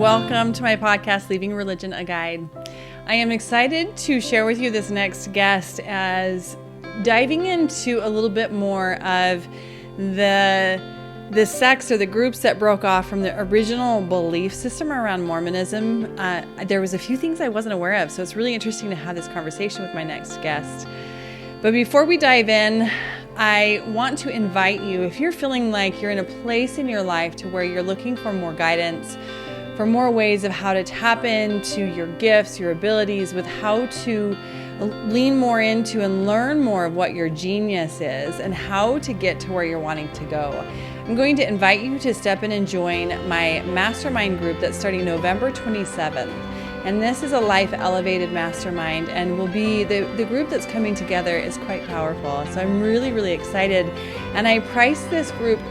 welcome to my podcast, Leaving Religion a Guide. I am excited to share with you this next guest as diving into a little bit more of the sects or the groups that broke off from the original belief system around Mormonism. There was a few things I wasn't aware of, so it's really interesting to have this conversation with my next guest. But before we dive in, I want to invite you, if you're feeling like you're in a place in your life to where you're looking for more guidance, for more ways of how to tap into your gifts, your abilities, with how to lean more into and learn more of what your genius is and how to get to where you're wanting to go. I'm going to invite you to step in and join my mastermind group that's starting November 27th. And this is a life elevated mastermind and will be the group that's coming together is quite powerful. So I'm really excited. And I priced this group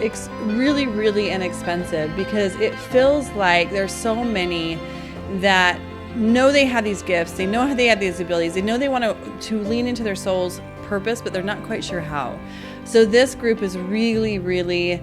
really inexpensive because it feels like there's so many that know they have these gifts, they know how they have these abilities, they know they want to lean into their soul's purpose, but they're not quite sure how. So this group is really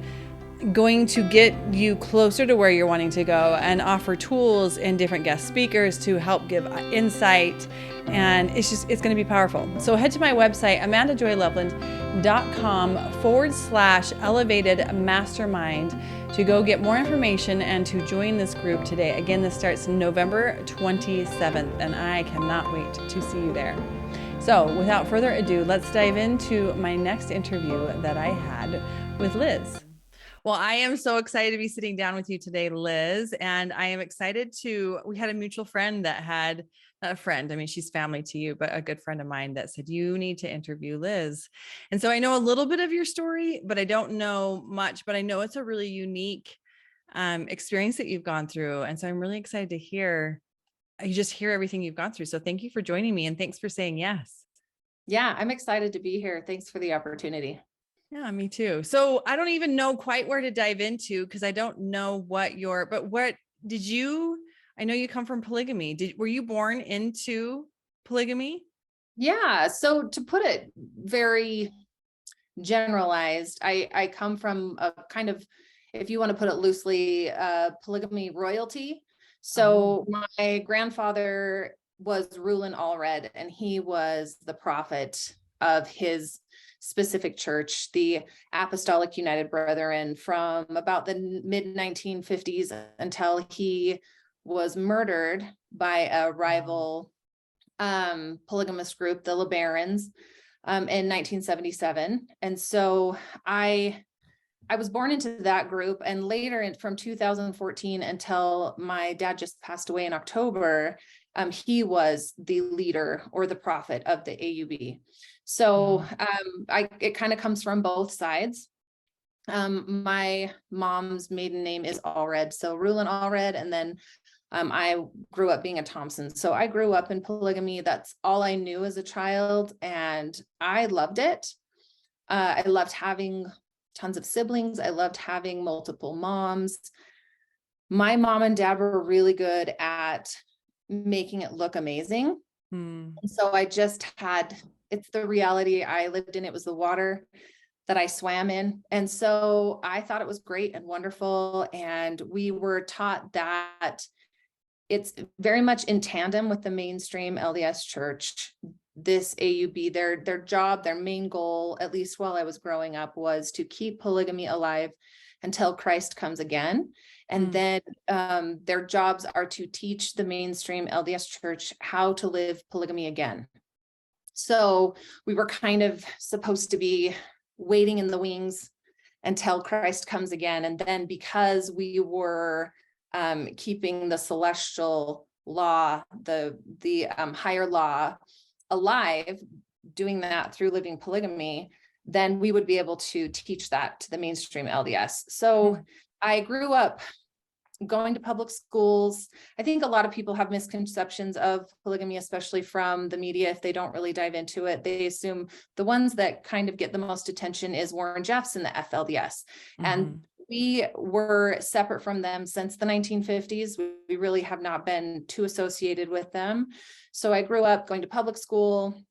going to get you closer to where you're wanting to go and offer tools and different guest speakers to help give insight. And it's going to be powerful. So head to my website, amandajoyloveland.com/elevated mastermind to go get more information and to join this group today. Again, this starts November 27th, and I cannot wait to see you there. So without further ado, let's dive into my next interview that I had with Liz. Well, I am so excited to be sitting down with you today, Liz, and I am excited we had a mutual friend that had, not a friend, I mean, she's family to you, but a good friend of mine that said, you need to interview Liz. And so I know a little bit of your story, but I don't know much, but I know it's a really unique experience that you've gone through. And so I'm really excited to hear everything you've gone through. So thank you for joining me and thanks for saying yes. Yeah, I'm excited to be here. Thanks for the opportunity. Yeah, me too. So I don't even know quite where to dive into because I don't know what did you, I know you come from polygamy. Were you born into polygamy? Yeah. So to put it very generalized, I come from a kind of, if you want to put it loosely, polygamy royalty. So my grandfather was Rulin Allred, and he was the prophet of his specific church, the Apostolic United Brethren, from about the mid 1950s until he was murdered by a rival polygamist group, the LeBarons, in 1977. And so I was born into that group, and later from 2014 until my dad just passed away in October, he was the leader or the prophet of the AUB. So it kind of comes from both sides. My mom's maiden name is Allred, so Rulin Allred, and then I grew up being a Thompson. So I grew up in polygamy. That's all I knew as a child, and I loved it. I loved having tons of siblings. I loved having multiple moms. My mom and dad were really good at making it look amazing. And so I just it's the reality I lived in. It was the water that I swam in. And so I thought it was great and wonderful. And we were taught that it's very much in tandem with the mainstream LDS church. This AUB, their job, their main goal, at least while I was growing up, was to keep polygamy alive until Christ comes again. And then their jobs are to teach the mainstream LDS church how to live polygamy again. So we were kind of supposed to be waiting in the wings until Christ comes again. And then because we were keeping the celestial law, the higher law alive, doing that through living polygamy, then we would be able to teach that to the mainstream LDS. So I grew up going to public schools. I think a lot of people have misconceptions of polygamy, especially from the media. If they don't really dive into it, they assume the ones that kind of get the most attention is Warren Jeffs and the FLDS. And we were separate from them since the 1950s. We really have not been too associated with them. So I grew up going to public school,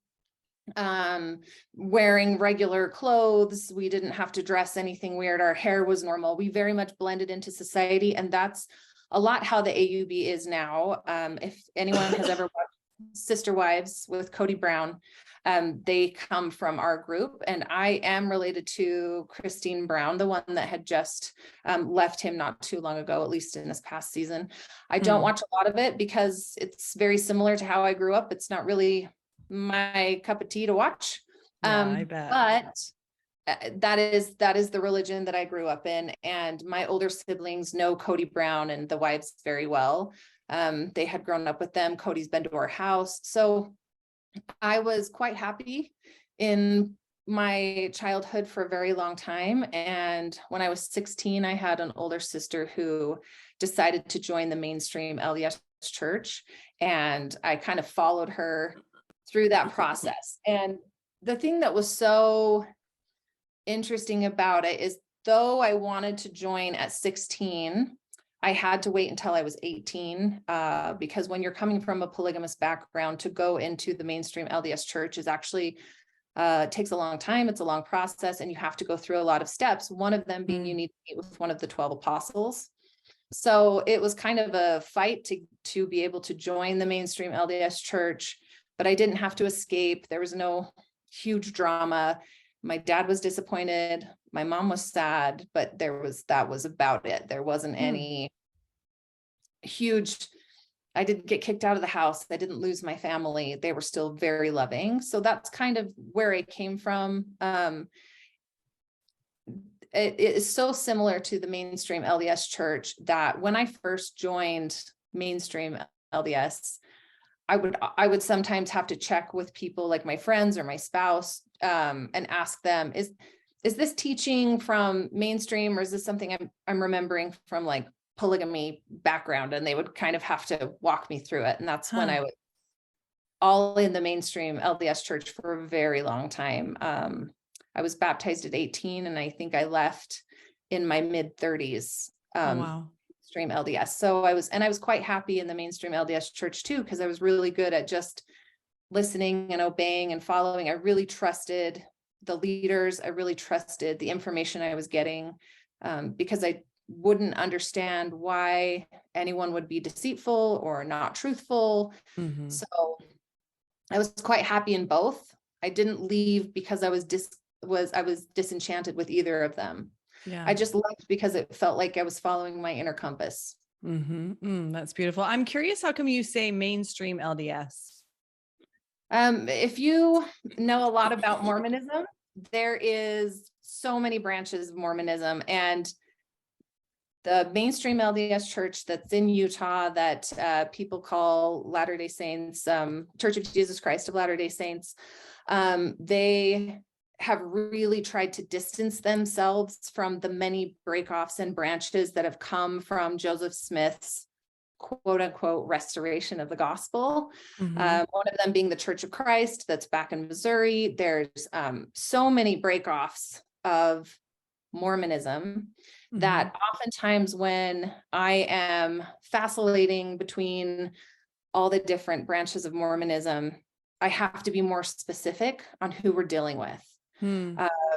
wearing regular clothes. We didn't have to dress anything weird. Our hair was normal. We very much blended into society. And that's a lot how the AUB is now. If anyone has ever watched Sister Wives with Cody Brown, they come from our group, and I am related to Christine Brown, the one that had just left him not too long ago, at least in this past season. I don't watch a lot of it because it's very similar to how I grew up. It's not really my cup of tea to watch. I bet. But that is the religion that I grew up in, and my older siblings know Cody Brown and the wives very well. They had grown up with them. Cody's been to our house, so I was quite happy in my childhood for a very long time. And when I was 16, I had an older sister who decided to join the mainstream LDS church, and I kind of followed her through that process. And the thing that was so interesting about it is, though I wanted to join at 16, I had to wait until I was 18, because when you're coming from a polygamist background, to go into the mainstream LDS church is actually takes a long time. It's a long process, and you have to go through a lot of steps. One of them being you need to meet with one of the 12 apostles. So it was kind of a fight to be able to join the mainstream LDS church, but I didn't have to escape. There was no huge drama. My dad was disappointed. My mom was sad, but that was about it. There wasn't any huge, I didn't get kicked out of the house. I didn't lose my family. They were still very loving. So that's kind of where I came from. It is so similar to the mainstream LDS church that when I first joined mainstream LDS, I would sometimes have to check with people like my friends or my spouse, and ask them, is this teaching from mainstream, or is this something I'm remembering from like polygamy background? And they would kind of have to walk me through it. And that's when I was all in the mainstream LDS church for a very long time. I was baptized at 18, and I think I left in my mid 30s. Wow. Mainstream LDS. So I was quite happy in the mainstream LDS church too, because I was really good at just listening and obeying and following. I really trusted the leaders. I really trusted the information I was getting, because I wouldn't understand why anyone would be deceitful or not truthful. So I was quite happy in both. I didn't leave because I was disenchanted with either of them. Yeah. I just left because it felt like I was following my inner compass. That's beautiful. I'm curious, how come you say mainstream LDS? If you know a lot about Mormonism, there is so many branches of Mormonism, and the mainstream LDS church that's in Utah that people call Latter-day Saints, Church of Jesus Christ of Latter-day Saints, they have really tried to distance themselves from the many breakoffs and branches that have come from Joseph Smith's quote unquote restoration of the gospel. One of them being the Church of Christ that's back in Missouri. There's so many breakoffs of Mormonism that oftentimes when I am vacillating between all the different branches of Mormonism, I have to be more specific on who we're dealing with.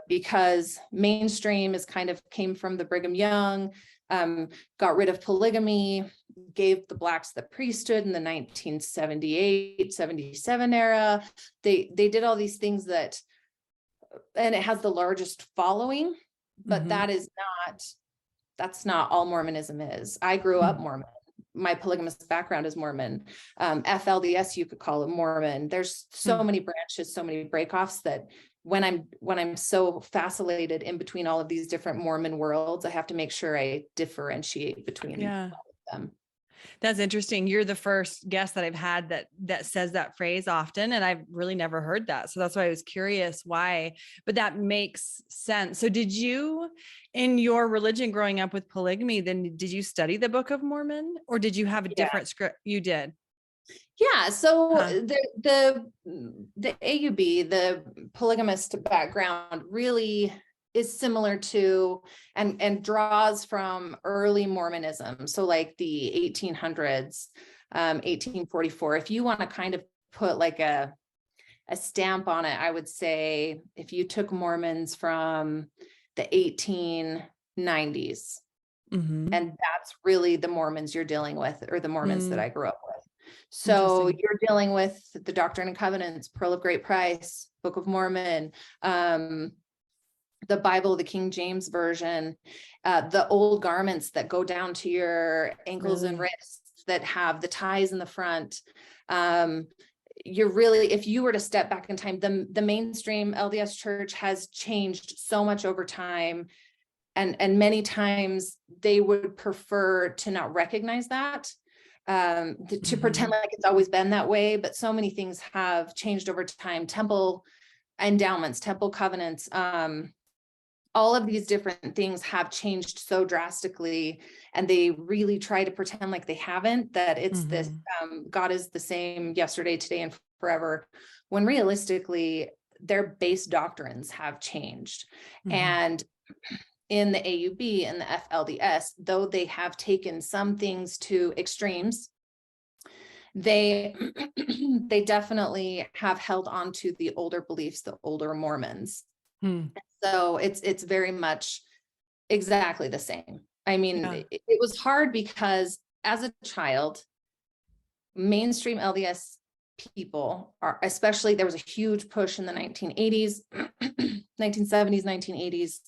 Because mainstream is kind of came from the Brigham Young, got rid of polygamy, gave the blacks the priesthood in the 1978, 77 era. They did all these things that, and it has the largest following, but that's not all Mormonism is. I grew up Mormon. My polygamist background is Mormon. FLDS, you could call it Mormon. There's so many branches, so many breakoffs that when I'm so vacillated in between all of these different Mormon worlds, I have to make sure I differentiate between all of them. That's interesting. You're the first guest that I've had that says that phrase often, and I've really never heard that. So that's why I was curious why, but that makes sense. So did you, in your religion growing up with polygamy, then did you study the Book of Mormon, or did you have a different script? You did. Yeah. So the AUB, the polygamist background, really is similar to and draws from early Mormonism. So like the 1800s, 1844. If you want to kind of put like a stamp on it, I would say if you took Mormons from the 1890s, And that's really the Mormons you're dealing with, or the Mormons that I grew up with. So Interesting. you're dealing with the Doctrine and Covenants, Pearl of Great Price, Book of Mormon, the Bible, the King James Version, the old garments that go down to your ankles and wrists that have the ties in the front. You're really, if you were to step back in time, the mainstream LDS church has changed so much over time. And many times they would prefer to not recognize that, to pretend like it's always been that way. But so many things have changed over time. Temple endowments, temple covenants, all of these different things have changed so drastically, and they really try to pretend like they haven't, that it's this, God is the same yesterday, today, and forever, when realistically their base doctrines have changed. And in the AUB and the FLDS, though they have taken some things to extremes, they definitely have held on to the older beliefs, the older Mormons. So it's very much exactly the same. I mean, it was hard because as a child, mainstream LDS people are, especially, there was a huge push in the 1980s, 1970s, 1980s.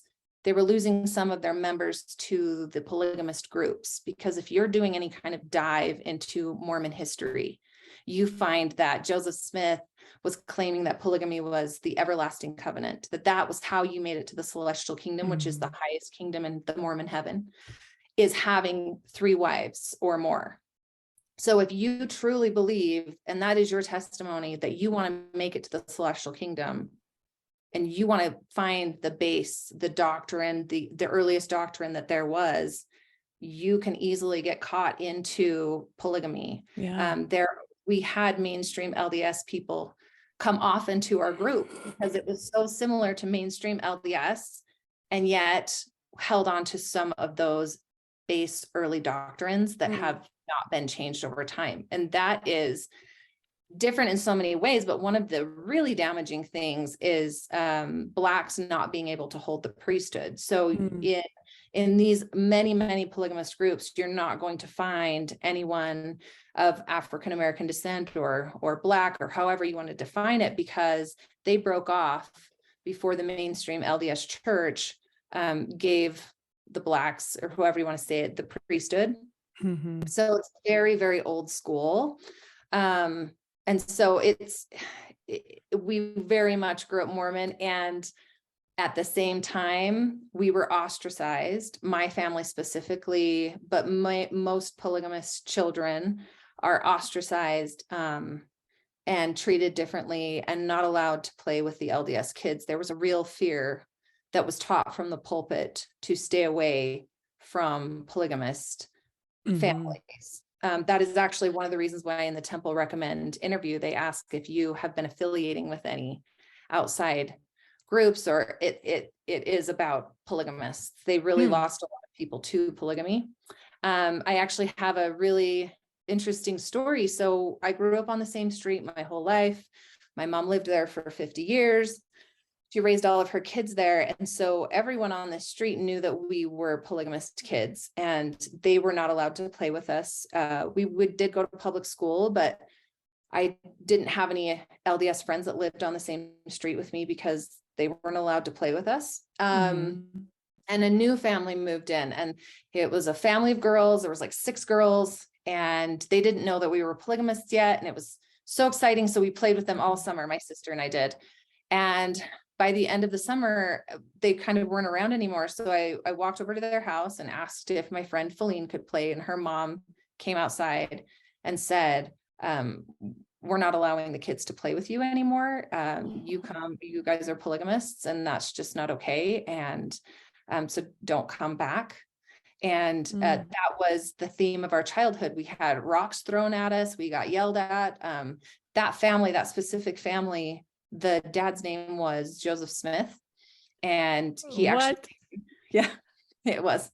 They were losing some of their members to the polygamist groups, because if you're doing any kind of dive into Mormon history, you find that Joseph Smith was claiming that polygamy was the everlasting covenant, that was how you made it to the celestial kingdom, which is the highest kingdom in the Mormon heaven, is having 3 wives or more. So if you truly believe, and that is your testimony, that you want to make it to the celestial kingdom, and you want to find the base, the doctrine, the earliest doctrine that there was, you can easily get caught into polygamy. We had mainstream LDS people come off into our group because it was so similar to mainstream LDS, and yet held on to some of those base early doctrines that have not been changed over time. And that is different in so many ways, but one of the really damaging things is Blacks not being able to hold the priesthood. So in these many polygamist groups, you're not going to find anyone of African-American descent or Black, or however you want to define it, because they broke off before the mainstream LDS church gave the Blacks, or whoever you want to say it, the priesthood. So it's very, very old school. And so we very much grew up Mormon, and at the same time, we were ostracized, my family specifically, but most polygamous children are ostracized and treated differently and not allowed to play with the LDS kids. There was a real fear that was taught from the pulpit to stay away from polygamist families. That is actually one of the reasons why in the Temple Recommend interview, they ask if you have been affiliating with any outside groups, or it is about polygamists. They really lost a lot of people to polygamy. I actually have a really interesting story. So I grew up on the same street my whole life. My mom lived there for 50 years. She raised all of her kids there. And so everyone on the street knew that we were polygamist kids, and they were not allowed to play with us. We did go to public school, but I didn't have any LDS friends that lived on the same street with me because they weren't allowed to play with us. And a new family moved in, and it was a family of girls. There was like 6 girls, and they didn't know that we were polygamists yet. And it was so exciting. So we played with them all summer, my sister and I did. And by the end of the summer, they kind of weren't around anymore. So I walked over to their house and asked if my friend Feline could play. And her mom came outside and said, we're not allowing the kids to play with you anymore. You guys are polygamists, and that's just not okay. And so don't come back. And that was the theme of our childhood. We had rocks thrown at us. We got yelled at. That specific family, the dad's name was Joseph Smith. And he actually, it was.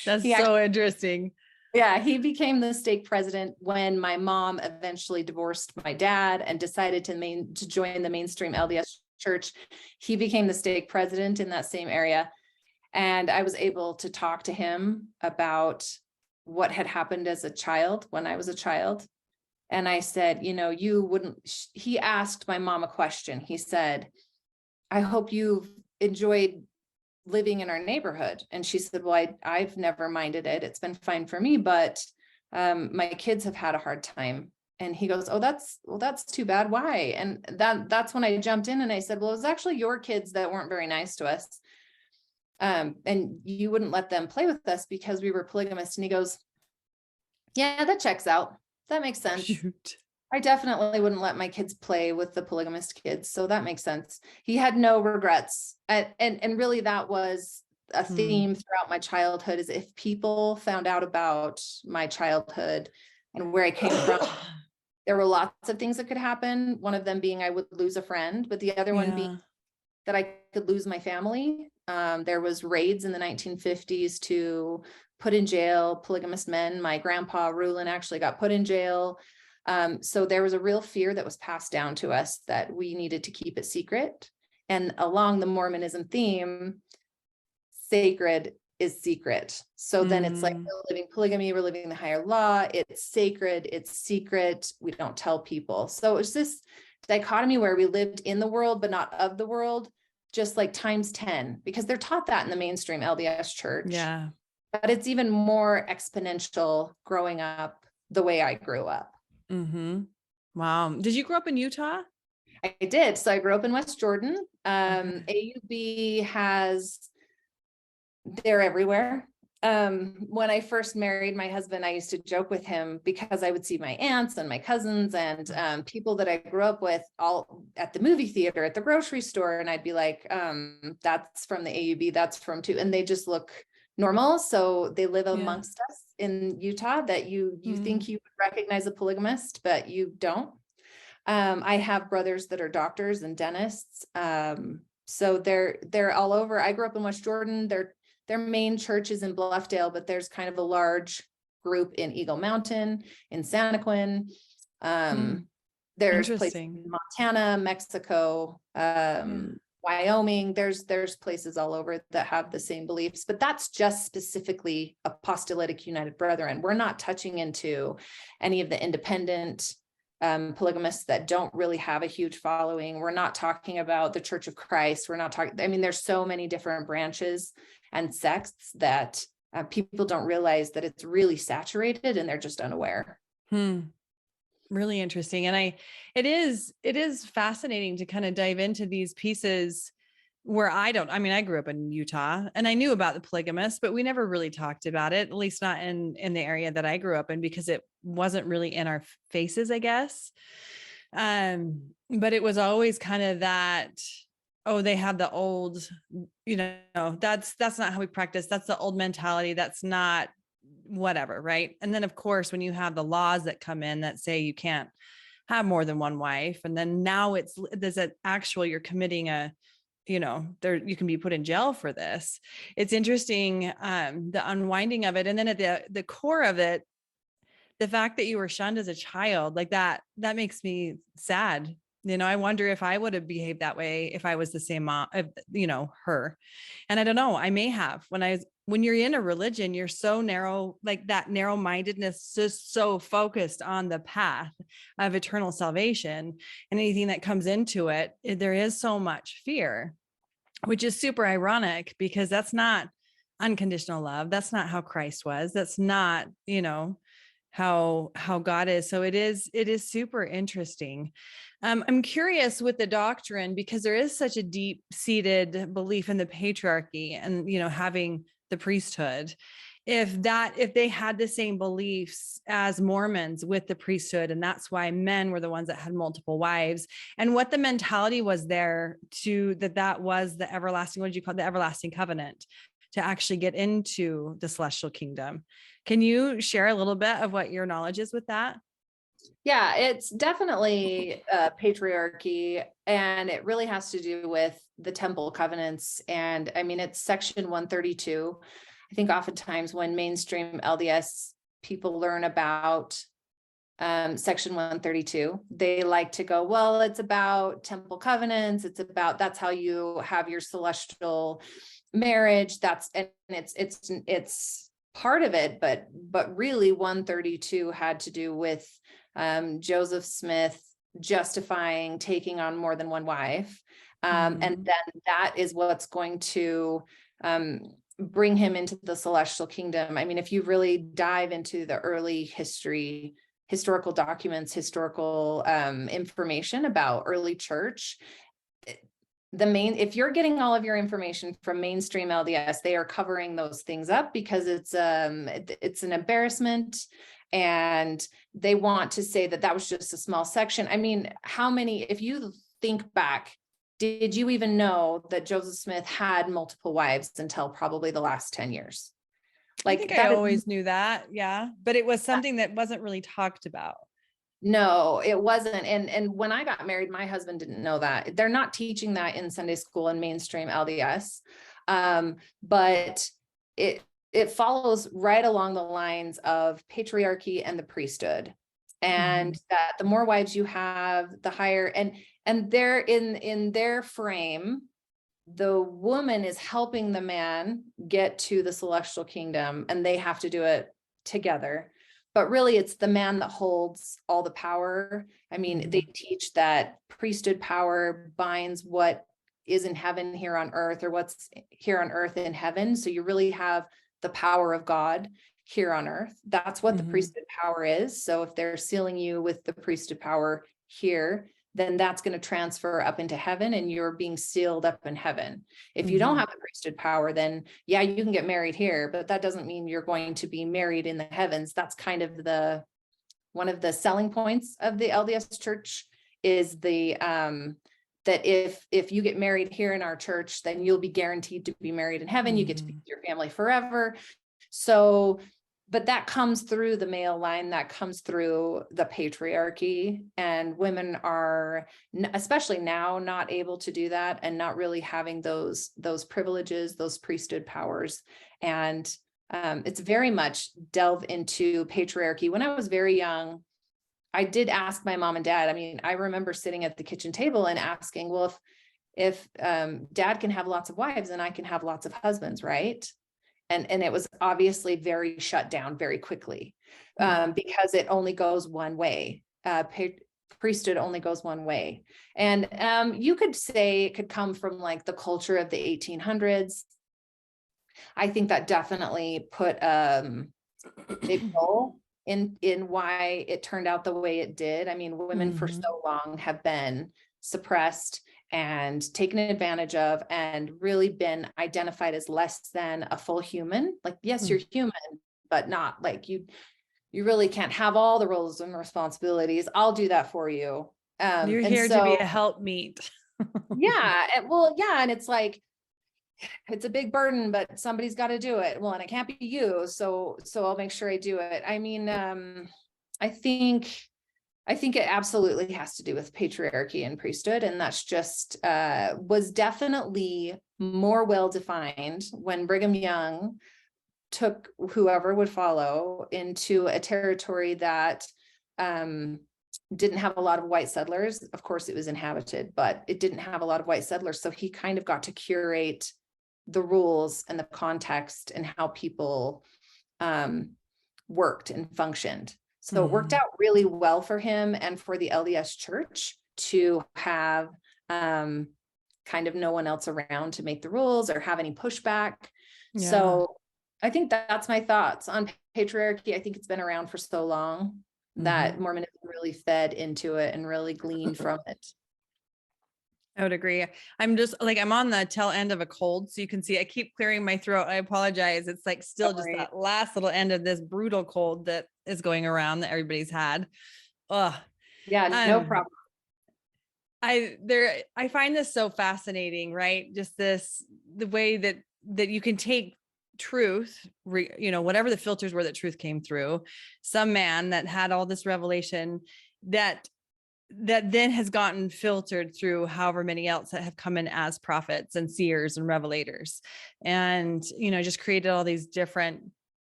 That's so interesting. Yeah, he became the stake president when my mom eventually divorced my dad and decided to join the mainstream LDS church. He became the stake president in that same area. And I was able to talk to him about what had happened as a child when I was a child. And I said, you know, you wouldn't, he asked my mom a question. He said, I hope you've enjoyed living in our neighborhood. And she said, well, I've never minded it. It's been fine for me, but my kids have had a hard time. And he goes, oh, that's too bad. Why? And that's when I jumped in and I said, well, it was actually your kids that weren't very nice to us. And you wouldn't let them play with us because we were polygamists. And he goes, yeah, that checks out. That makes sense. Shoot. I definitely wouldn't let my kids play with the polygamist kids. So that makes sense. He had no regrets. And really that was a theme throughout my childhood, is if people found out about my childhood and where I came from, there were lots of things that could happen. One of them being I would lose a friend, but the other one being that I could lose my family. There was raids in the 1950s to put in jail polygamist men. My grandpa Rulin actually got put in jail. So there was a real fear that was passed down to us that we needed to keep it secret. And along the Mormonism theme, sacred is secret. So then it's like, we're living polygamy, we're living the higher law. It's sacred, it's secret. We don't tell people. So it's this dichotomy where we lived in the world, but not of the world, just like times 10, because they're taught that in the mainstream LDS church. Yeah. But it's even more exponential growing up the way I grew up. Wow. Did you grow up in Utah? I did. So I grew up in West Jordan. AUB they're everywhere. When I first married my husband, I used to joke with him because I would see my aunts and my cousins and people that I grew up with all at the movie theater, at the grocery store. And I'd be like, that's from the AUB, that's from too. And they just look normal. So they live amongst us in Utah that you think you would recognize a polygamist, but you don't. I have brothers that are doctors and dentists. So they're all over. I grew up in West Jordan. Their main church is in Bluffdale, but there's kind of a large group in Eagle Mountain, in Santaquin. There's places in Montana, Mexico, Wyoming. There's places all over that have the same beliefs, but that's just specifically Apostolic United Brethren. We're not touching into any of the independent polygamists that don't really have a huge following. We're not talking about the Church of Christ. We're not talking, I mean, there's so many different branches and sects that people don't realize that it's really saturated and they're just unaware. Really interesting. And it is fascinating to kind of dive into these pieces where I grew up in Utah and I knew about the polygamists, but we never really talked about it, at least not in the area that I grew up in, because it wasn't really in our faces, I guess. But it was always kind of that, oh, they have the old, that's not how we practice. That's the old mentality. That's not whatever. Right. And then of course, when you have the laws that come in that say you can't have more than one wife, and then now there's an actual, you're committing you can be put in jail for this. It's interesting, the unwinding of it. And then at the core of it, the fact that you were shunned as a child, like that makes me sad. I wonder if I would have behaved that way if I was the same mom, her. And I don't know, I may have. When you're in a religion, you're so narrow, like that narrow-mindedness, just so focused on the path of eternal salvation, and anything that comes into it, there is so much fear, which is super ironic because that's not unconditional love. That's not how Christ was. That's not, how God is. So it is super interesting. I'm curious with the doctrine, because there is such a deep-seated belief in the patriarchy and, having the priesthood. If they had the same beliefs as Mormons with the priesthood, and that's why men were the ones that had multiple wives, and what the mentality was there that was the everlasting, what did you call it? The everlasting covenant to actually get into the celestial kingdom. Can you share a little bit of what your knowledge is with that? Yeah, it's definitely patriarchy, and it really has to do with the temple covenants. And I mean, it's section 132. I think oftentimes when mainstream LDS people learn about section 132, they like to go, well, it's about temple covenants. That's how you have your celestial marriage. And it's part of it, but really 132 had to do with Joseph Smith justifying taking on more than one wife. And then that is what's going to bring him into the celestial kingdom. I mean, if you really dive into the early historical documents, historical information about early church, if you're getting all of your information from mainstream LDS, they are covering those things up because it's an embarrassment, and they want to say that was just a small section. I mean, if you think back, did you even know that Joseph Smith had multiple wives until probably the last 10 years? Like, I think I always knew that. Yeah. But it was something that wasn't really talked about. No, it wasn't. And when I got married, my husband didn't know that. They're not teaching that in Sunday school and mainstream LDS. But it follows right along the lines of patriarchy and the priesthood. And that the more wives you have, the higher, and they're in their frame, the woman is helping the man get to the celestial kingdom, and they have to do it together. But really, it's the man that holds all the power. I mean, they teach that priesthood power binds what is in heaven here on earth, or what's here on earth in heaven. So you really have the power of God here on earth. That's what the priesthood power is. So if they're sealing you with the priesthood power here, then that's going to transfer up into heaven, and you're being sealed up in heaven. If you don't have the priesthood power, then yeah, you can get married here, but that doesn't mean you're going to be married in the heavens. That's kind of one of the selling points of the LDS church, is that if you get married here in our church, then you'll be guaranteed to be married in heaven. You get to be with your family forever. So, but that comes through the male line, that comes through the patriarchy, and women are, especially now, not able to do that, and not really having those privileges, those priesthood powers. And it's very much delve into patriarchy. When I was very young, I did ask my mom and dad. I mean, I remember sitting at the kitchen table and asking, well, if dad can have lots of wives, then I can have lots of husbands, right? And it was obviously very shut down very quickly, because it only goes one way. Priesthood only goes one way. And you could say it could come from like the culture of the 1800s. I think that definitely put a big role in why it turned out the way it did. I mean, women for so long have been suppressed and taken advantage of, and really been identified as less than a full human. Like, yes, you're human, but not like you really can't have all the roles and responsibilities. I'll do that for you. You're here to be a helpmeet. Yeah. And it's like, it's a big burden, but somebody's got to do it. Well, and it can't be you. So I'll make sure I do it. I mean, I think it absolutely has to do with patriarchy and priesthood. And that's just, was definitely more well-defined when Brigham Young took whoever would follow into a territory that didn't have a lot of white settlers. Of course, it was inhabited, but it didn't have a lot of white settlers. So he kind of got to curate the rules and the context and how people worked and functioned. So it worked out really well for him and for the LDS church to have kind of no one else around to make the rules or have any pushback. Yeah. So I think that's my thoughts on patriarchy. I think it's been around for so long that Mormonism really fed into it and really gleaned from it. I would agree. I'm just like, I'm on the tail end of a cold. So you can see, I keep clearing my throat. I apologize. It's like still just that last little end of this brutal cold that is going around that everybody's had. Ugh. Yeah, no problem. I find this so fascinating, right? Just the way that you can take truth, whatever the filters were that truth came through, some man that had all this revelation that then has gotten filtered through however many else that have come in as prophets and seers and revelators, and just created all these different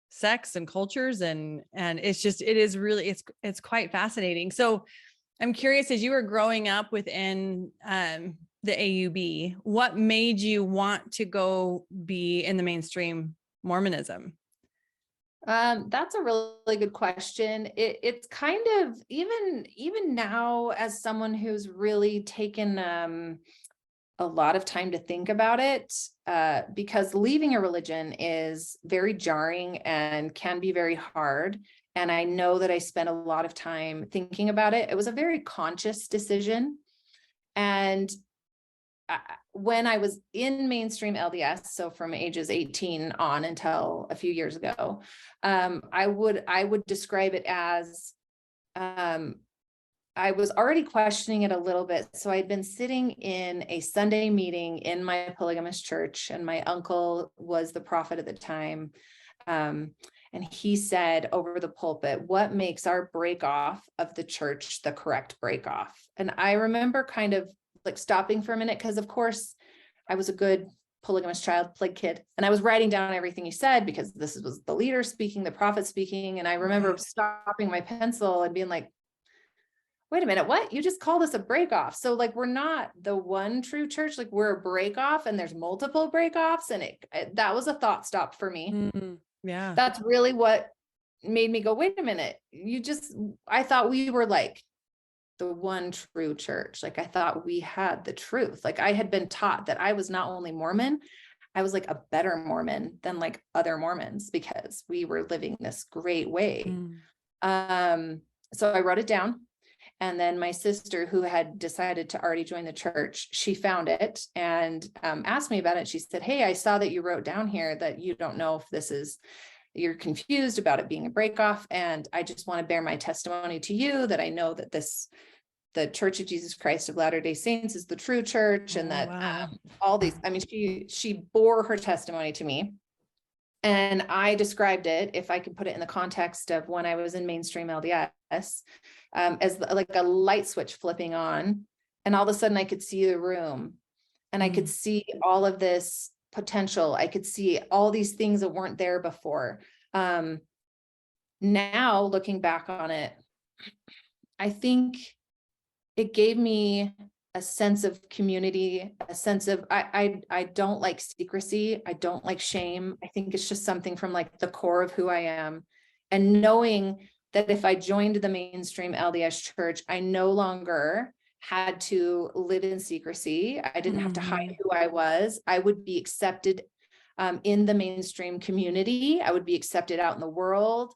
sects and cultures, and it's quite fascinating. So I'm curious, as you were growing up within the AUB? What made you want to go be in the mainstream Mormonism? That's a really good question. It's kind of even now, as someone who's really taken a lot of time to think about it, because leaving a religion is very jarring and can be very hard. And I know that I spent a lot of time thinking about it. It was a very conscious decision. And when I was in mainstream LDS, so from ages 18 on until a few years ago, I would describe it as, I was already questioning it a little bit. So I'd been sitting in a Sunday meeting in my polygamist church, and my uncle was the prophet at the time. And he said over the pulpit, "What makes our break off of the church the correct break off?" And I remember kind of like stopping for a minute, because of course I was a good polygamous child, plague kid, and I was writing down everything he said, because this was the leader speaking, the prophet speaking. And I remember stopping my pencil and being like, wait a minute, what? You just called us a break off. So like, we're not the one true church, like we're a break off, and there's multiple break offs. And that was a thought stop for me. Yeah. That's really what made me go, wait a minute, I thought we were like the one true church. Like I thought we had the truth. Like I had been taught that I was not only Mormon, I was like a better Mormon than like other Mormons, because we were living this great way. So I wrote it down. And then my sister, who had decided to already join the church, she found it and asked me about it. She said, "Hey, I saw that you wrote down here that you don't know if you're confused about it being a breakoff. And I just want to bear my testimony to you that I know that the Church of Jesus Christ of Latter-day Saints is the true church." And that all these, I mean, she bore her testimony to me. And I described it, if I could put it in the context of when I was in mainstream LDS, as like a light switch flipping on. And all of a sudden I could see the room, and I could see all of this potential. I could see all these things that weren't there before. Now looking back on it, I think it gave me a sense of community, a sense of, I don't like secrecy. I don't like shame. I think it's just something from like the core of who I am. And knowing that if I joined the mainstream LDS church, I no longer had to live in secrecy. I didn't have to hide who I was. I would be accepted in the mainstream community. I would be accepted out in the world.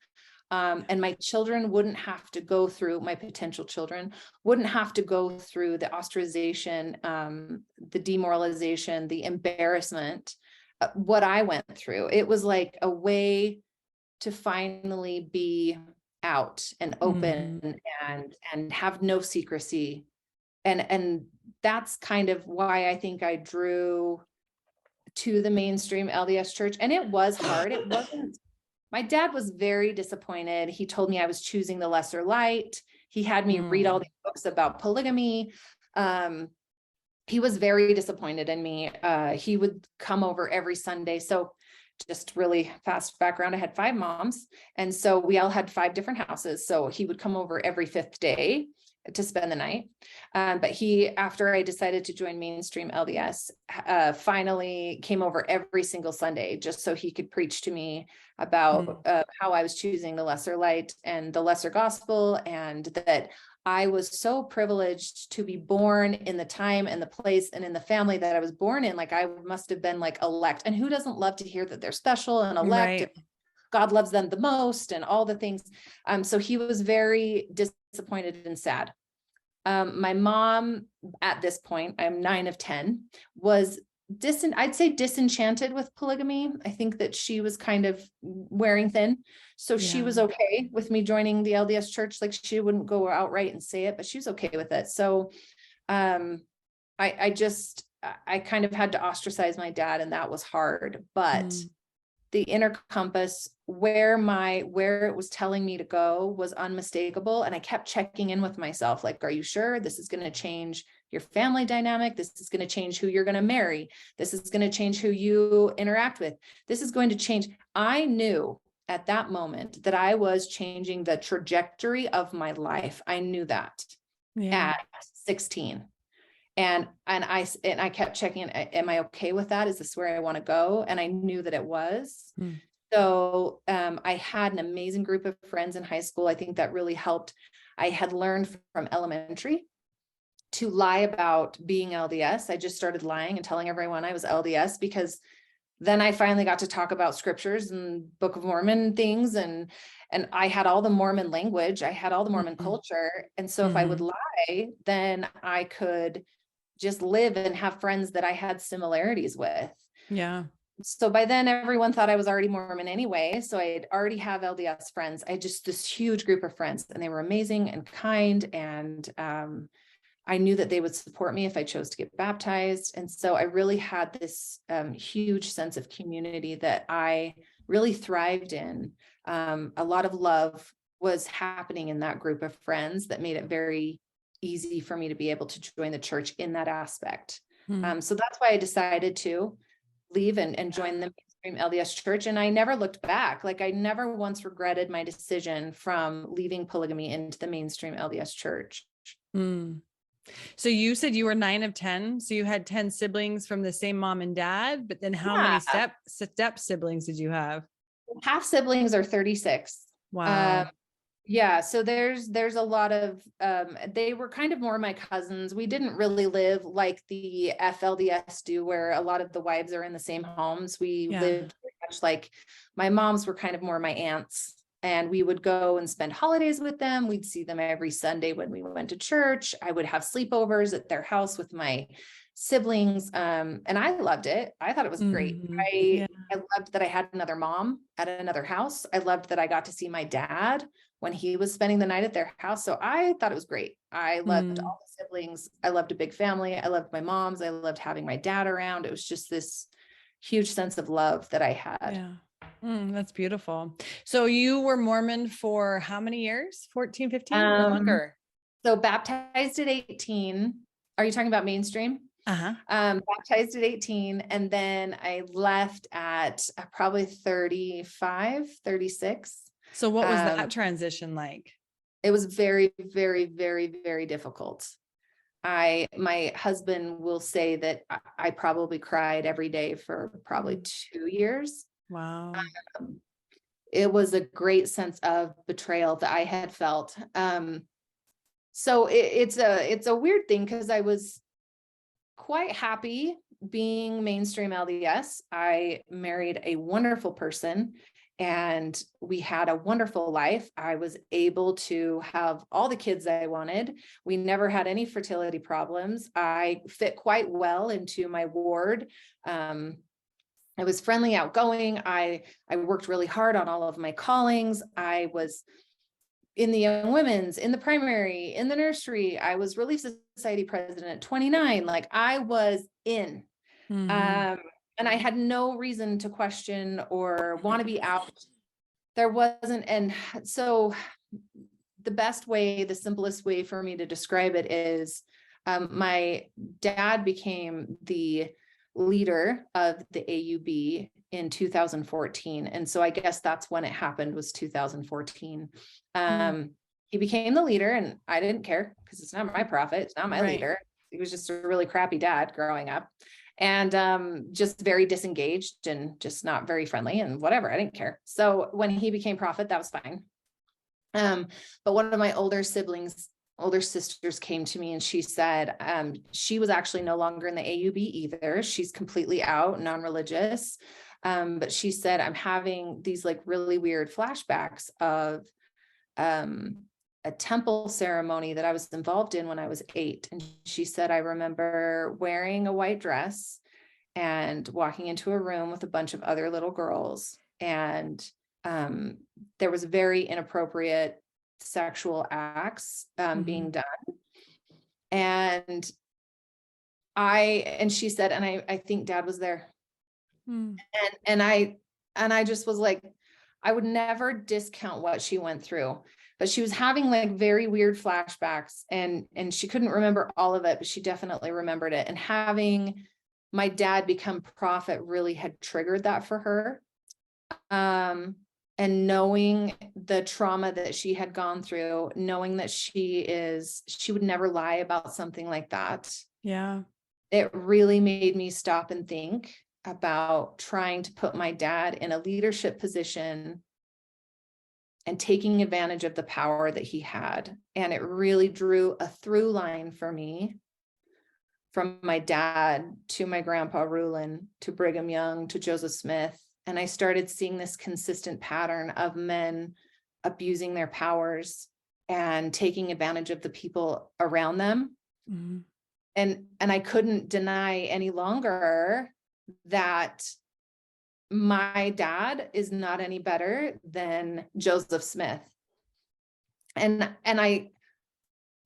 And my children wouldn't have to go through, my potential children wouldn't have to go through the ostracization, the demoralization, the embarrassment, what I went through. It was like a way to finally be out and open and have no secrecy. And that's kind of why I think I drew to the mainstream LDS church. And it was hard. It wasn't. My dad was very disappointed. He told me I was choosing the lesser light. He had me read all these books about polygamy. He was very disappointed in me. He would come over every Sunday. So just really fast background, I had 5 moms. And so we all had 5 different houses. So he would come over every 5th day to spend the night. But he, after I decided to join mainstream LDS, finally came over every single Sunday just so he could preach to me about how I was choosing the lesser light and the lesser gospel, and that I was so privileged to be born in the time and the place and in the family that I was born in. Like I must have been like elect. And who doesn't love to hear that they're special and elect? Right. God loves them the most and all the things. So he was very disappointed and sad. My mom, at this point, I'm 9 of 10, was I'd say disenchanted with polygamy. I think that she was kind of wearing thin. So she was okay with me joining the LDS church. Like she wouldn't go outright and say it, but she was okay with it. So I kind of had to ostracize my dad, and that was hard. But the inner compass, where it was telling me to go, was unmistakable. And I kept checking in with myself, like, are you sure this is going to change your family dynamic? This is going to change who you're going to marry. This is going to change who you interact with. This is going to change. I knew at that moment that I was changing the trajectory of my life. I knew that at 16. And I kept checking, am I okay with that? Is this where I want to go? And I knew that it was. So I had an amazing group of friends in high school. I think that really helped. I had learned from elementary to lie about being LDS. I just started lying and telling everyone I was LDS, because then I finally got to talk about scriptures and Book of Mormon things. And I had all the Mormon language. I had all the Mormon culture. And so if I would lie, then I could just live and have friends that I had similarities with. Yeah. So by then everyone thought I was already Mormon anyway. So I'd already have LDS friends. I just, this huge group of friends, and they were amazing and kind. And I knew that they would support me if I chose to get baptized. And so I really had this huge sense of community that I really thrived in. A lot of love was happening in that group of friends that made it very easy for me to be able to join the church in that aspect. So that's why I decided to leave and join the mainstream LDS church. And I never looked back. Like, I never once regretted my decision from leaving polygamy into the mainstream LDS church. So you said you were 9 of 10. So you had 10 siblings from the same mom and dad, but then how many step siblings did you have? Half siblings are 36. Wow. Yeah. So there's a lot of, they were kind of more my cousins. We didn't really live like the FLDS do, where a lot of the wives are in the same homes. We lived very much like, my moms were kind of more my aunts, and we would go and spend holidays with them. We'd see them every Sunday when we went to church. I would have sleepovers at their house with my siblings. And I loved it. I thought it was great. I loved that I had another mom at another house. I loved that I got to see my dad when he was spending the night at their house. So I thought it was great. I loved all the siblings. I loved a big family. I loved my moms. I loved having my dad around. It was just this huge sense of love that I had. Yeah. That's beautiful. So you were Mormon for how many years? 14, 15 or longer? So baptized at 18. Are you talking about mainstream? Baptized at 18. And then I left at probably 35, 36. So what was that transition like? It was very, very, very, very difficult. My husband will say that I probably cried every day for probably 2 years. Wow. It was a great sense of betrayal that I had felt. So it's a weird thing, because I was quite happy being mainstream LDS. I married a wonderful person, and we had a wonderful life. I was able to have all the kids I wanted. We never had any fertility problems. I fit quite well into my ward. I was friendly, outgoing. I worked really hard on all of my callings. I was in the young women's, in the primary, in the nursery. I was Relief Society president at 29. Like, I was in. And I had no reason to question or want to be out. There wasn't. And so the simplest way for me to describe it is, my dad became the leader of the AUB in 2014. And so I guess that's when it happened, was 2014. He became the leader, and I didn't care, because it's not my prophet. It's not my leader. He was just a really crappy dad growing up, and just very disengaged and just not very friendly and whatever. I didn't care. So when he became prophet, that was fine. But one of my older sisters came to me, and she said, she was actually no longer in the AUB either. She's completely out, non-religious. But she said, I'm having these like really weird flashbacks of a temple ceremony that I was involved in when I was 8. And she said, I remember wearing a white dress and walking into a room with a bunch of other little girls. And there was very inappropriate sexual acts being done. And she said, and I think Dad was there. And I just was like, I would never discount what she went through, but she was having like very weird flashbacks, and she couldn't remember all of it, but she definitely remembered it. And having my dad become prophet really had triggered that for her. And knowing the trauma that she had gone through, knowing that she would never lie about something like that. Yeah. It really made me stop and think about trying to put my dad in a leadership position and taking advantage of the power that he had. And it really drew a through line for me from my dad to my grandpa Rulin to Brigham Young to Joseph Smith. And I started seeing this consistent pattern of men abusing their powers and taking advantage of the people around them. Mm-hmm. And I couldn't deny any longer that my dad is not any better than Joseph Smith. And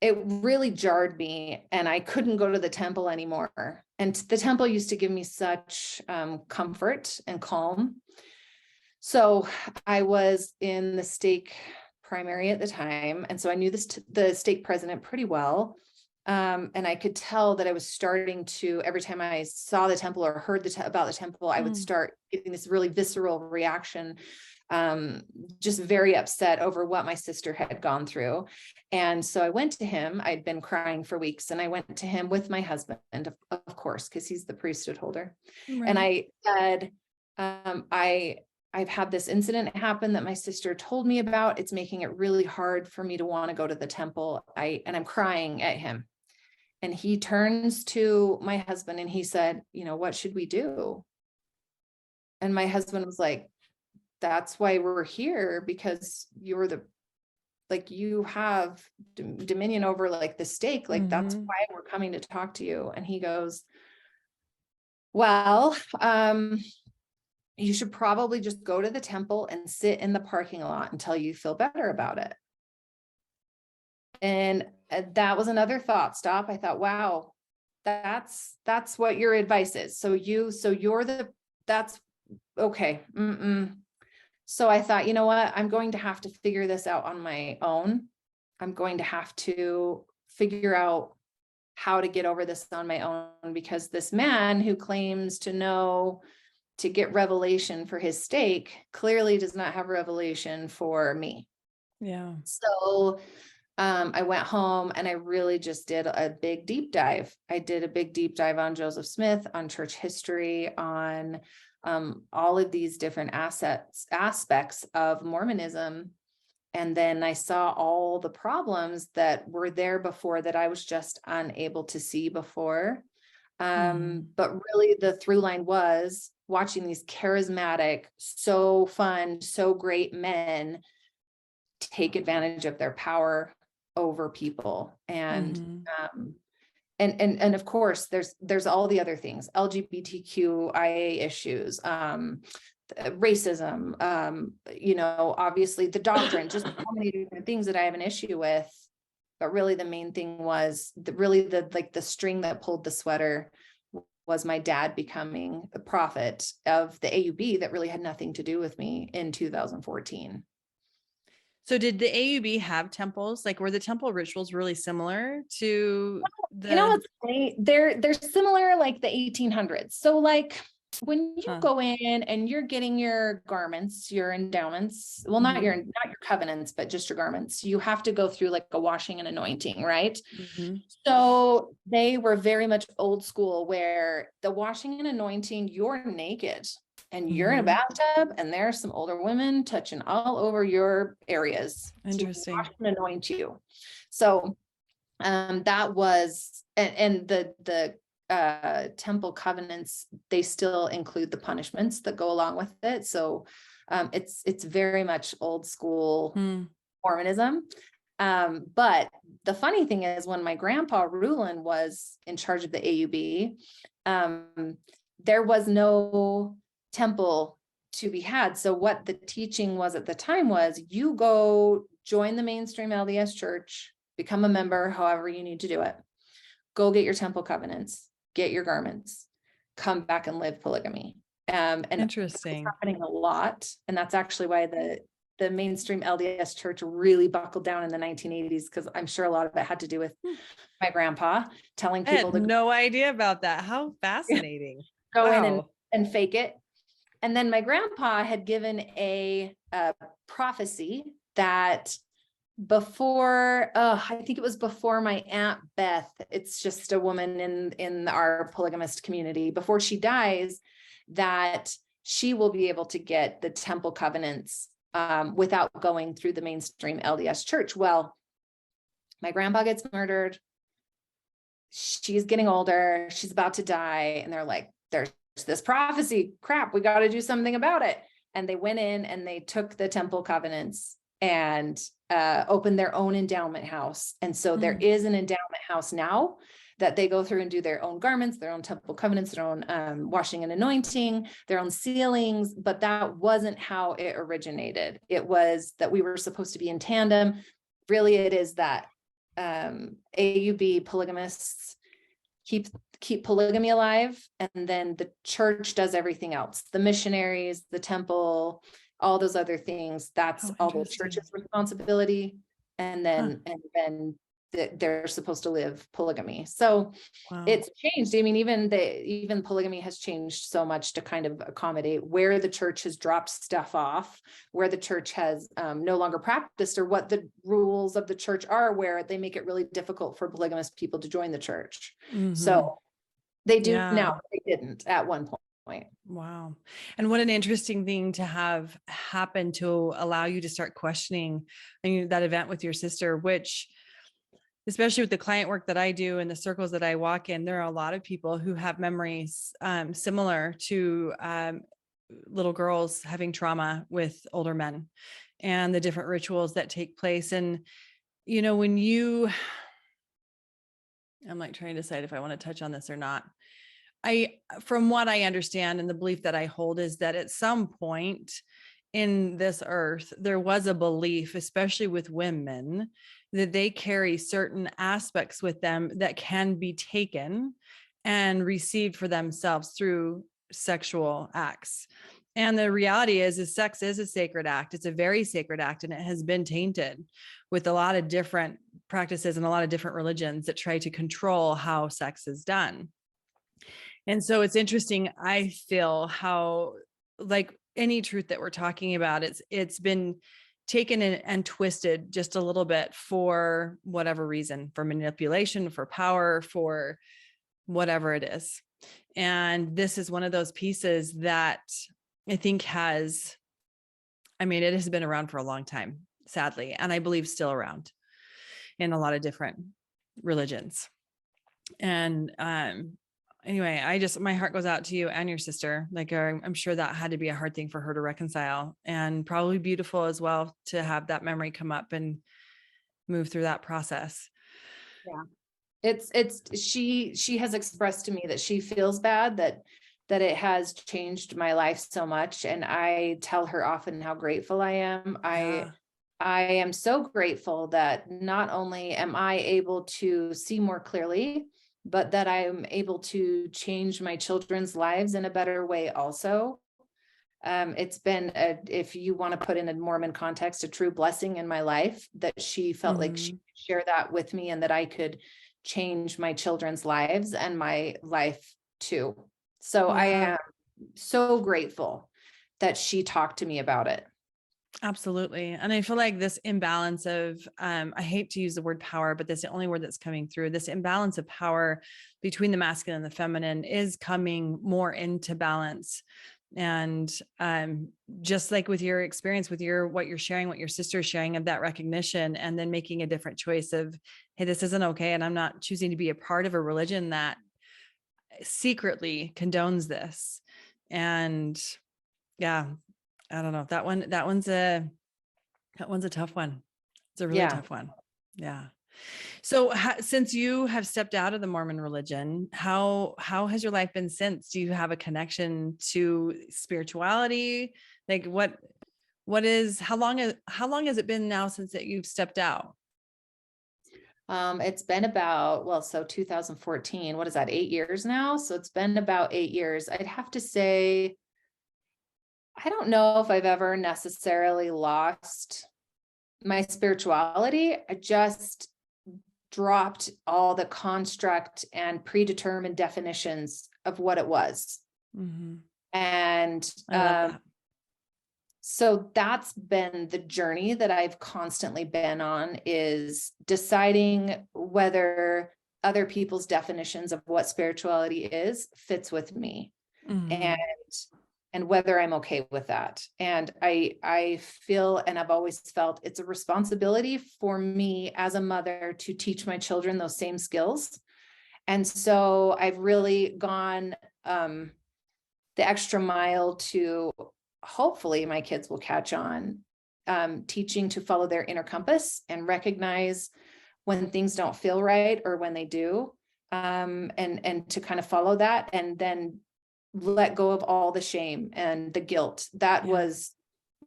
it really jarred me, and I couldn't go to the temple anymore. And the temple used to give me such comfort and calm. So I was in the stake primary at the time. And so I knew the stake president pretty well. And I could tell that I was starting to, every time I saw the temple or heard about the temple, I would start getting this really visceral reaction, just very upset over what my sister had gone through. And so I went to him. I'd been crying for weeks, and I went to him with my husband, of course, because he's the priesthood holder. Right. And I said, I've had this incident happen that my sister told me about. It's making it really hard for me to want to go to the temple. And I'm crying at him. And he turns to my husband and he said, what should we do? And my husband was like, that's why we're here, because you have dominion over the stake. That's why we're coming to talk to you. And he goes, well, you should probably just go to the temple and sit in the parking lot until you feel better about it. And that was another thought stop. I thought, wow, that's what your advice is. That's okay. So I thought, you know what? I'm going to have to figure this out on my own. I'm going to have to figure out how to get over this on my own, because this man who claims to know to get revelation for his stake clearly does not have revelation for me. Yeah. So I went home and I really just did a big deep dive. I did a big deep dive on Joseph Smith, on church history, on all of these different aspects of Mormonism. And then I saw all the problems that were there before that I was just unable to see before. But really the through line was watching these charismatic, so fun, so great men take advantage of their power over people. And and of course there's all the other things, LGBTQIA issues, racism, obviously the doctrine, just so many different things that I have an issue with. But really the main thing was the string that pulled the sweater was my dad becoming a prophet of the AUB that really had nothing to do with me in 2014. So did the AUB have temples? Were the temple rituals really similar to it's funny. They're similar, like the 1800s. So when you go in and you're getting your garments, your endowments, well, not your covenants, but just your garments, you have to go through a washing and anointing, right? So they were very much old school, where the washing and anointing, you're naked and you're in a bathtub and there are some older women touching all over your areas. Interesting. To wash and anoint you. So that was, and the temple covenants, they still include the punishments that go along with it. So it's very much old school Mormonism. But the funny thing is, when my grandpa Rulin was in charge of the AUB, there was no temple to be had. So what the teaching was at the time was, you go join the mainstream LDS church, become a member, however you need to do it, go get your temple covenants, get your garments, come back and live polygamy. And interesting. it's happening a lot. And that's actually why the mainstream LDS church really buckled down in the 1980s, because I'm sure a lot of it had to do with my grandpa telling people I had no idea about that. How fascinating. Go in and fake it. And then my grandpa had given a prophecy that before, I think it was before my Aunt Beth, it's just a woman in our polygamist community, before she dies, that she will be able to get the temple covenants without going through the mainstream LDS church. Well, my grandpa gets murdered. She's getting older. She's about to die. And they're like, there's this prophecy. Crap, we got to do something about it. And they went in and they took the temple covenants and opened their own endowment house. And so there is an endowment house now that they go through and do their own garments, their own temple covenants, their own washing and anointing, their own sealings. But that wasn't how it originated. It was that we were supposed to be in tandem. Really, it is that AUB polygamists keep polygamy alive, and then the church does everything else. The missionaries, the temple, all those other things, that's all the church's responsibility. And then they're supposed to live polygamy. So it's changed. I mean, even polygamy has changed so much to kind of accommodate where the church has dropped stuff off, where the church has no longer practiced, or what the rules of the church are, where they make it really difficult for polygamous people to join the church. So they do now, they didn't at one point. Wow. And what an interesting thing to have happen to allow you to start questioning that event with your sister, which, especially with the client work that I do and the circles that I walk in, there are a lot of people who have memories similar to little girls having trauma with older men and the different rituals that take place. And, I'm like trying to decide if I want to touch on this or not. From what I understand, and the belief that I hold, is that at some point in this earth, there was a belief, especially with women, that they carry certain aspects with them that can be taken and received for themselves through sexual acts. And the reality is sex is a sacred act. It's a very sacred act, and it has been tainted with a lot of different practices and a lot of different religions that try to control how sex is done. And so it's interesting, I feel, how, like any truth that we're talking about, it's been taken and twisted just a little bit for whatever reason, for manipulation, for power, for whatever it is. And this is one of those pieces that I think it has been around for a long time, sadly, and I believe still around in a lot of different religions. And anyway, my heart goes out to you and your sister. Like, I'm sure that had to be a hard thing for her to reconcile, and probably beautiful as well to have that memory come up and move through that process. Yeah. She has expressed to me that she feels bad that it has changed my life so much. And I tell her often how grateful I am. I am so grateful that not only am I able to see more clearly, but that I'm able to change my children's lives in a better way also. It's been, if you want to put in a Mormon context, a true blessing in my life that she felt like she could share that with me, and that I could change my children's lives and my life too. So I am so grateful that she talked to me about it. Absolutely. And I feel like this imbalance of, I hate to use the word power, but that's the only word that's coming through. This imbalance of power between the masculine and the feminine is coming more into balance. And just like with your experience, with what you're sharing, what your sister's sharing, of that recognition, and then making a different choice of, hey, this isn't okay. And I'm not choosing to be a part of a religion that secretly condones this. And yeah, I don't know, that one's a tough one. It's a really tough one. Yeah. So since you have stepped out of the Mormon religion, how has your life been since? Do you have a connection to spirituality? Like how long has it been now since that you've stepped out? It's been about, 2014, what is that, 8 years now? So it's been about 8 years. I'd have to say, I don't know if I've ever necessarily lost my spirituality. I just dropped all the construct and predetermined definitions of what it was. Mm-hmm. And So that's been the journey that I've constantly been on, is deciding whether other people's definitions of what spirituality is fits with me, and whether I'm okay with that. And I feel, and I've always felt, it's a responsibility for me as a mother to teach my children those same skills. And so I've really gone the extra mile to, hopefully my kids will catch on, teaching to follow their inner compass and recognize when things don't feel right or when they do, and to kind of follow that, and then let go of all the shame and the guilt that was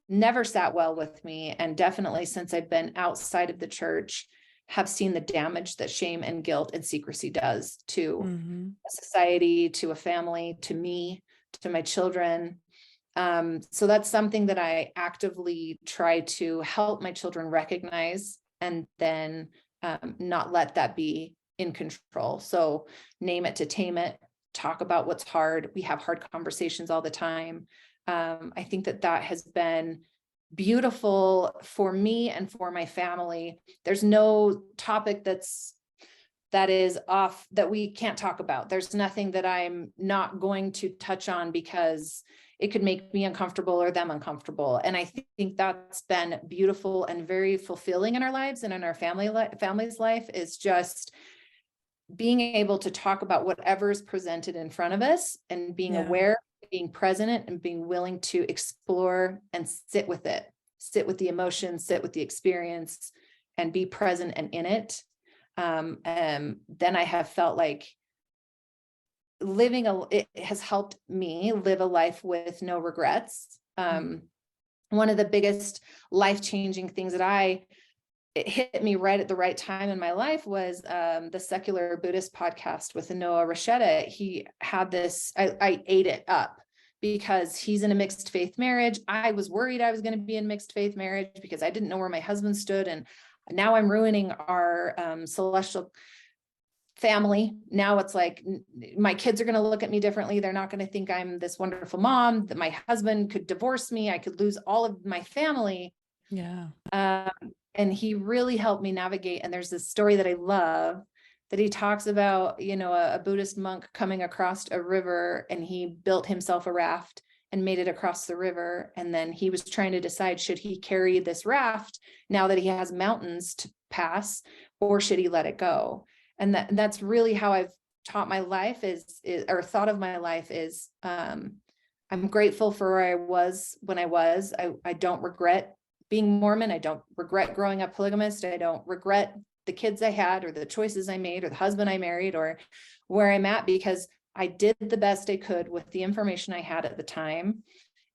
never sat well with me. And definitely since I've been outside of the church, have seen the damage that shame and guilt and secrecy does to a society, to a family, to me, to my children. So that's something that I actively try to help my children recognize, and then not let that be in control. So name it to tame it, talk about what's hard. We have hard conversations all the time. I think that that has been beautiful for me and for my family. There's no topic that is off that we can't talk about. There's nothing that I'm not going to touch on because it could make me uncomfortable or them uncomfortable. And I think that's been beautiful and very fulfilling in our lives and in our family's life, is just being able to talk about whatever is presented in front of us, and being aware, being present, and being willing to explore and sit with it, sit with the emotions, sit with the experience, and be present and in it. Then I have felt like it has helped me live a life with no regrets. One of the biggest life-changing things that it hit me right at the right time in my life was the Secular Buddhist podcast with Noah Rasheta. He had this, I ate it up because he's in a mixed faith marriage. I was worried I was going to be in mixed faith marriage because I didn't know where my husband stood. And now I'm ruining our celestial family. Now it's like my kids are going to look at me differently. They're not going to think I'm this wonderful mom, that my husband could divorce me. I could lose all of my family. And he really helped me navigate. And there's this story that I love that he talks about, a Buddhist monk coming across a river, and he built himself a raft and made it across the river. And then he was trying to decide, should he carry this raft now that he has mountains to pass, or should he let it go? And that's really how I've taught my life or thought of my life is, I'm grateful for where I was when I was. I don't regret being Mormon. I don't regret growing up polygamist. I don't regret the kids I had, or the choices I made, or the husband I married, or where I'm at, because I did the best I could with the information I had at the time.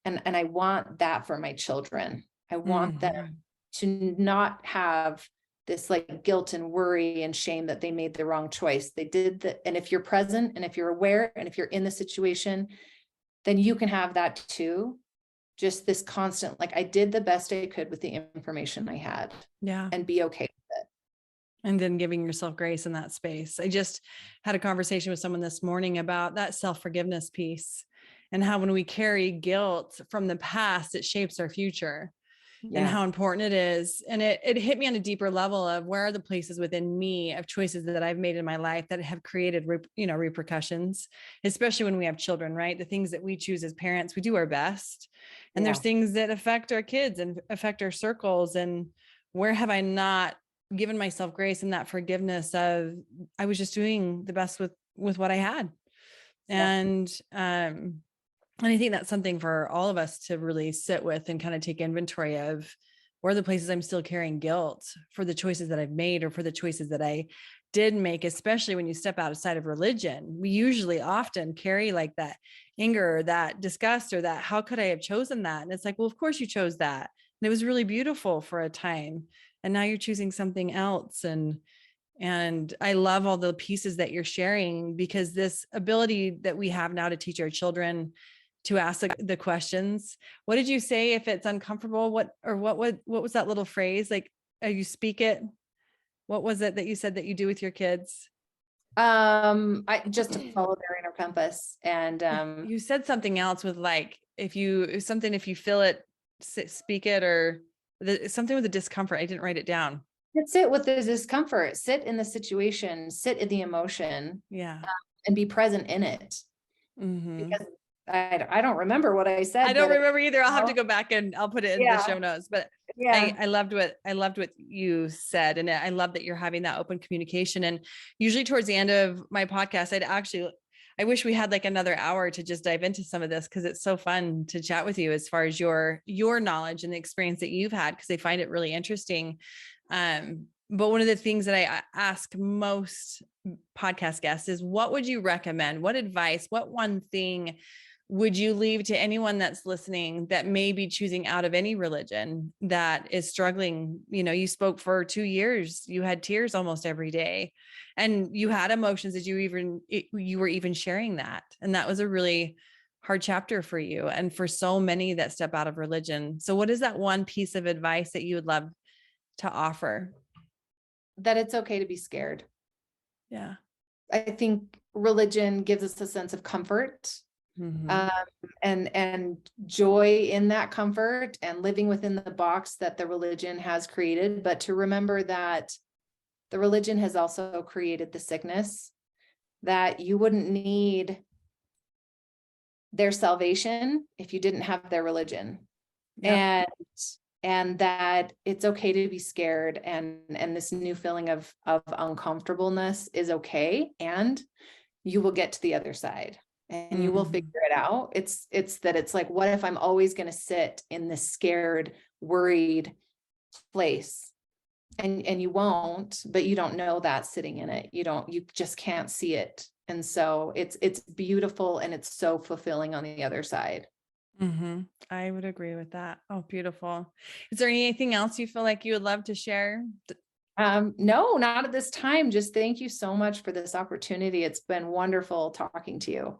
And I want that for my children. I want them to not have this like guilt and worry and shame that they made the wrong choice. They did and if you're present, and if you're aware, and if you're in the situation, then you can have that too. Just this constant, like, I did the best I could with the information I had. And be okay with it. And then giving yourself grace in that space. I just had a conversation with someone this morning about that self-forgiveness piece, and how when we carry guilt from the past, it shapes our future. And how important it is. And it hit me on a deeper level of, where are the places within me of choices that I've made in my life that have created, repercussions, especially when we have children, right? The things that we choose as parents, we do our best. And there's things that affect our kids and affect our circles. And where have I not given myself grace and that forgiveness of, I was just doing the best with what I had. And I think that's something for all of us to really sit with and kind of take inventory of, where are the places I'm still carrying guilt for the choices that I've made, or for the choices that I did make, especially when you step outside of religion. We usually often carry like that anger, or that disgust, or that, how could I have chosen that? And it's like, well, of course you chose that. And it was really beautiful for a time. And now you're choosing something else. And I love all the pieces that you're sharing, because this ability that we have now to teach our children to ask the questions. What did you say? If it's uncomfortable, what was that little phrase? Like, you speak it. What was it that you said that you do with your kids? I just to follow their inner compass. And you said something else with, like, if you feel it, speak it, or something with the discomfort. I didn't write it down. Sit with the discomfort, sit in the situation, sit in the emotion, Yeah. and be present in it. Mm-hmm. Because I don't remember what I said. I don't but remember either. I'll have to go back and I'll put it in the show notes, but yeah. I loved what you said. And I love that you're having that open communication. And usually towards the end of my podcast, I wish we had like another hour to just dive into some of this, because it's so fun to chat with you as far as your knowledge and the experience that you've had, because I find it really interesting. But one of the things that I ask most podcast guests is, what would you recommend? What advice, what one thing would you leave to anyone that's listening that may be choosing out of any religion, that is struggling? You spoke for 2 years, you had tears almost every day, and you had emotions that you were even sharing that. And that was a really hard chapter for you and for so many that step out of religion. So what is that one piece of advice that you would love to offer? That it's okay to be scared. Yeah. I think religion gives us a sense of comfort, mm-hmm. And joy in that comfort and living within the box that the religion has created. But to remember that the religion has also created the sickness, that you wouldn't need their salvation if you didn't have their religion. Yep. And that it's okay to be scared, and this new feeling of uncomfortableness is okay, and you will get to the other side and you will figure it out. It's that it's like, what if I'm always going to sit in this scared, worried place? And you won't, but you don't know that sitting in it. You just can't see it. And so it's beautiful, and it's so fulfilling on the other side. Mm-hmm. I would agree with that. Oh, beautiful. Is there anything else you feel like you would love to share? No, not at this time. Just thank you so much for this opportunity. It's been wonderful talking to you.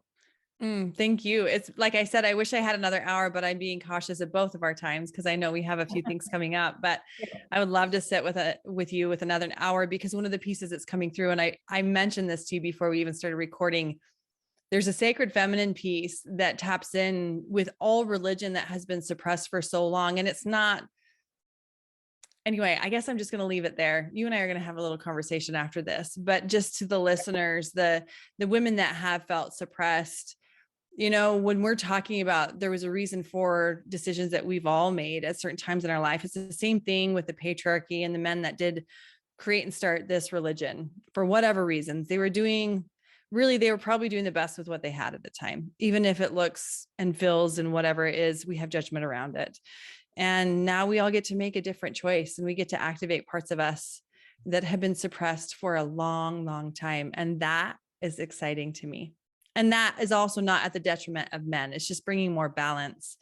Thank you. It's like I said, I wish I had another hour, but I'm being cautious of both of our times, because I know we have a few things coming up, but I would love to sit with you with another hour, because one of the pieces that's coming through, and I mentioned this to you before we even started recording, there's a sacred feminine piece that taps in with all religion that has been suppressed for so long. And it's not, anyway, I guess I'm just going to leave it there. You and I are going to have a little conversation after this, but just to the listeners, the women that have felt suppressed, when we're talking about, there was a reason for decisions that we've all made at certain times in our life. It's the same thing with the patriarchy and the men that did create and start this religion for whatever reasons. They were probably doing the best with what they had at the time, even if it looks and feels and whatever it is, we have judgment around it. And now we all get to make a different choice, and we get to activate parts of us that have been suppressed for a long, long time. And that is exciting to me. And that is also not at the detriment of men. It's just bringing more balance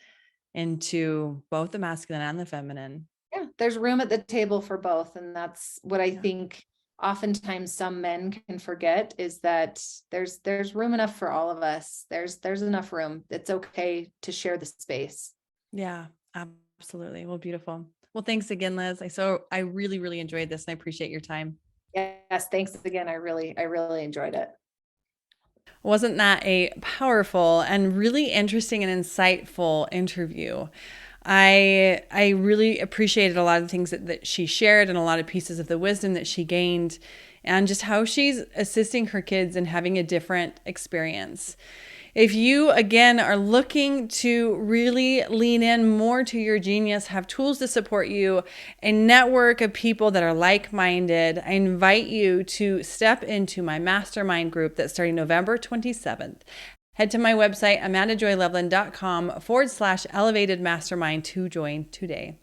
into both the masculine and the feminine. Yeah, there's room at the table for both. And that's what I think oftentimes some men can forget, is that there's room enough for all of us. There's enough room. It's okay to share the space. Yeah, absolutely. Well, beautiful. Well, thanks again, Liz. I really, really enjoyed this, and I appreciate your time. Yes, thanks again. I really enjoyed it. Wasn't that a powerful and really interesting and insightful interview? I really appreciated a lot of the things that she shared, and a lot of pieces of the wisdom that she gained, and just how she's assisting her kids in having a different experience. If you, again, are looking to really lean in more to your genius, have tools to support you, a network of people that are like-minded, I invite you to step into my mastermind group that's starting November 27th. Head to my website, amandajoyloveland.com/elevated mastermind to join today.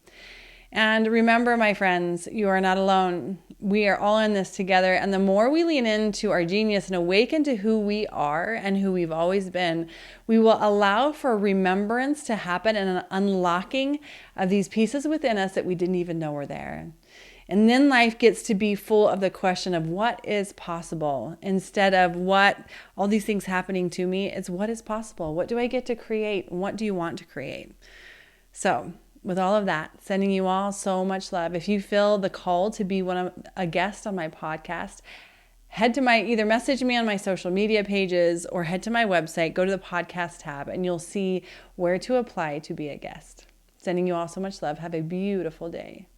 And remember, my friends, you are not alone. We are all in this together. And the more we lean into our genius and awaken to who we are and who we've always been, we will allow for remembrance to happen and an unlocking of these pieces within us that we didn't even know were there. And then life gets to be full of the question of what is possible, instead of what all these things happening to me. It's what is possible. What do I get to create? What do you want to create? So with all of that, sending you all so much love. If you feel the call to be a guest on my podcast, head to either message me on my social media pages or head to my website, go to the podcast tab, and you'll see where to apply to be a guest. Sending you all so much love. Have a beautiful day.